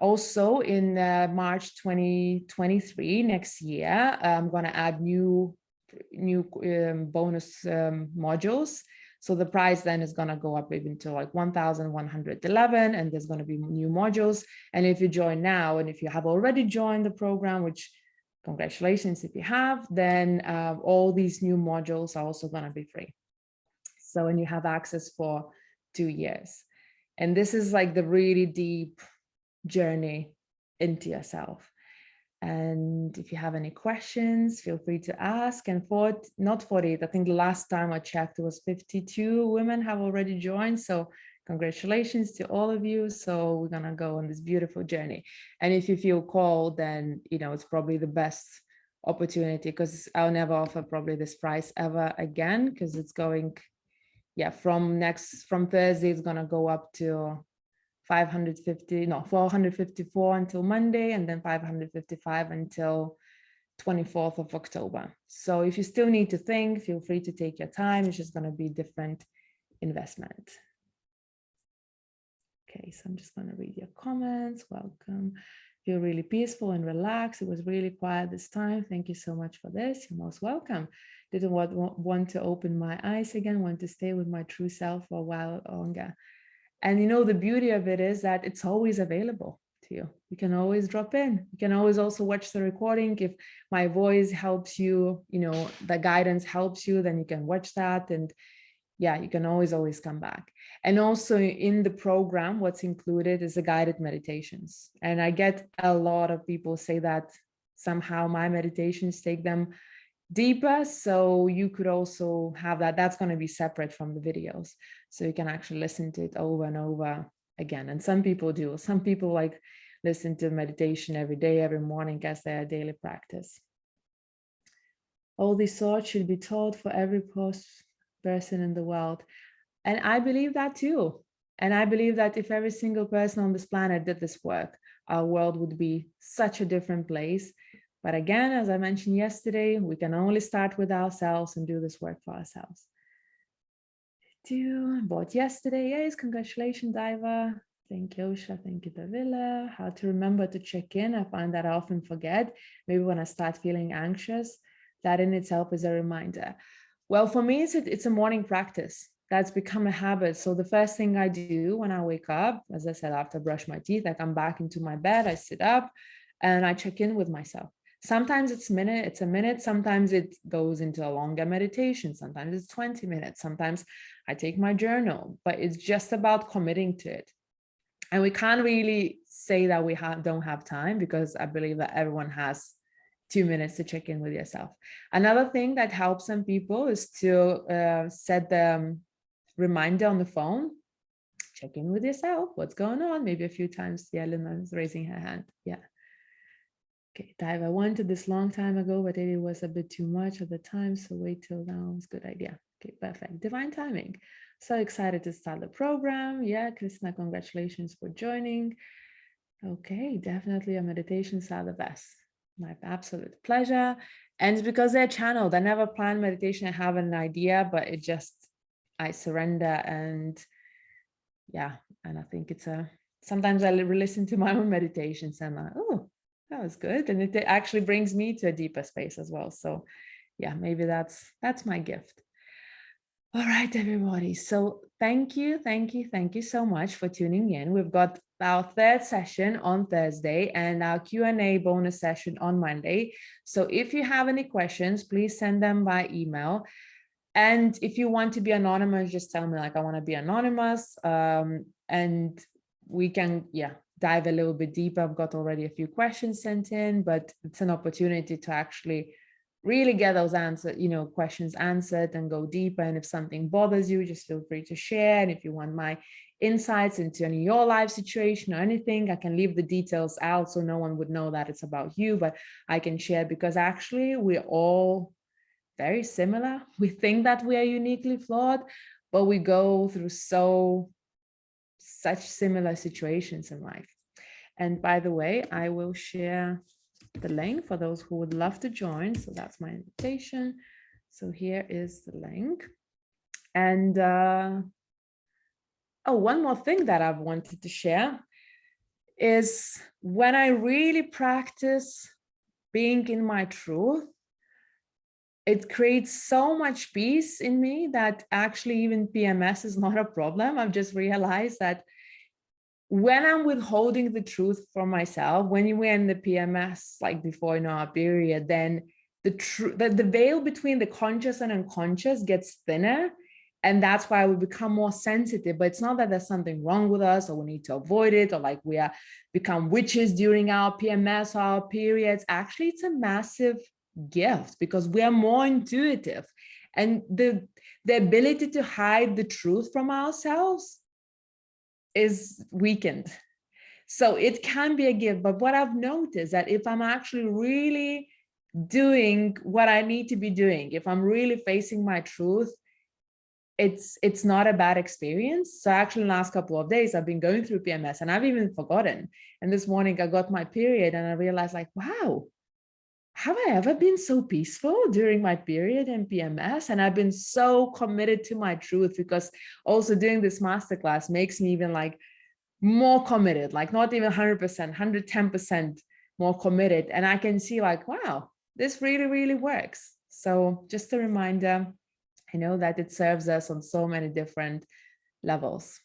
also in March 2023, next year, I'm going to add new bonus modules. So the price then is going to go up even to like 1,111, and there's going to be new modules. And if you join now, and if you have already joined the program, which congratulations if you have, then all these new modules are also going to be free. So, and you have access for 2 years. And this is like the really deep journey into yourself. And if you have any questions, feel free to ask. And not 48, I think the last time I checked, it was 52 women have already joined. So congratulations to all of you. So we're going to go on this beautiful journey. And if you feel called, then, it's probably the best opportunity, because I'll never offer probably this price ever again, because it's going, from Thursday, it's going to go up to 454 until Monday, and then 555 until 24th of October. So if you still need to think, feel free to take your time. It's just going to be different investment. Okay, so I'm just going to read your comments. Welcome. Feel really peaceful and relaxed. It was really quiet this time. Thank you so much for this. You're most welcome. Didn't want to open my eyes again, want to stay with my true self for a while longer. And the beauty of it is that it's always available to you. You can always drop in. You can always also watch the recording. If my voice helps you, the guidance helps you, then you can watch that. And you can always come back. And also in the program, what's included is the guided meditations. And I get a lot of people say that somehow my meditations take them deeper. So you could also have that. That's going to be separate from the videos. So you can actually listen to it over and over again. And some people do. Some people like listen to meditation every day, every morning as their daily practice. All these thoughts should be taught for every person in the world. And I believe that too. And I believe that if every single person on this planet did this work, our world would be such a different place. But again, as I mentioned yesterday, we can only start with ourselves and do this work for ourselves. Bought yesterday. Yes, congratulations, Diva. Thank you, Osha. Thank you, Davila. How to remember to check in. I find that I often forget. Maybe when I start feeling anxious, that in itself is a reminder. Well, for me, it's a morning practice. That's become a habit. So the first thing I do when I wake up, as I said, after I brush my teeth, I come back into my bed, I sit up, and I check in with myself. Sometimes it's a minute. Sometimes it goes into a longer meditation. Sometimes it's 20 minutes. Sometimes I take my journal, but it's just about committing to it. And we can't really say that we don't have time, because I believe that everyone has 2 minutes to check in with yourself. Another thing that helps some people is to set the reminder on the phone. Check in with yourself. What's going on? Maybe a few times. Yeah, Lina is raising her hand. Yeah. Okay, Dive, I wanted this long time ago, but it was a bit too much at the time. So wait till now. It's a good idea. Okay, perfect. Divine timing. So excited to start the program. Yeah, Krishna, congratulations for joining. Okay, definitely your meditations are the best. My absolute pleasure. And it's because they're channeled. I never planned meditation. I have an idea, but I surrender. And yeah, and I think sometimes I listen to my own meditations and I'm like, oh, that was good. And it actually brings me to a deeper space as well. So yeah, maybe that's my gift. All right, everybody. So thank you so much for tuning in. We've got our third session on Thursday and our Q&A bonus session on Monday. So if you have any questions, please send them by email. And if you want to be anonymous, just tell me like, I want to be anonymous. And we can, dive a little bit deeper. I've got already a few questions sent in, but it's an opportunity to actually really get those questions answered and go deeper. And if something bothers you, just feel free to share. And if you want my insights into your life situation or anything, I can leave the details out so no one would know that it's about you, but I can share because actually we're all very similar. We think that we are uniquely flawed, but we go through such similar situations in life. And by the way, I will share the link for those who would love to join. So that's my invitation. So here is the link. And one more thing that I've wanted to share is when I really practice being in my truth, it creates so much peace in me that actually even PMS is not a problem. I've just realized that when I'm withholding the truth from myself, when we're in the PMS, like before our period, then the veil between the conscious and unconscious gets thinner. And that's why we become more sensitive. But it's not that there's something wrong with us or we need to avoid it or like we become witches during our PMS or our periods. Actually, it's a massive gift because we are more intuitive. And the ability to hide the truth from ourselves is weakened. So it can be a gift. But what I've noticed that if I'm actually really doing what I need to be doing, if I'm really facing my truth, it's not a bad experience. So actually, in the last couple of days, I've been going through PMS and I've even forgotten. And this morning I got my period and I realized like, wow, have I ever been so peaceful during my period in PMS? And I've been so committed to my truth because also doing this masterclass makes me even like more committed, like not even 100%, 110% more committed. And I can see like, wow, this really, really works. So just a reminder, I know that it serves us on so many different levels.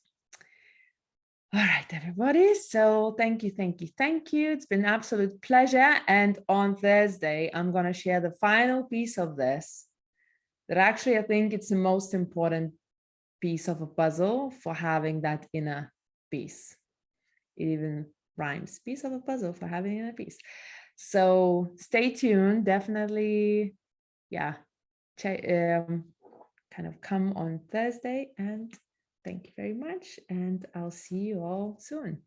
All right, everybody. So thank you. It's been an absolute pleasure. And on Thursday, I'm going to share the final piece of this that actually I think it's the most important piece of a puzzle for having that inner peace. It even rhymes, piece of a puzzle for having inner peace. So stay tuned. Definitely, kind of come on Thursday, and thank you very much, and I'll see you all soon.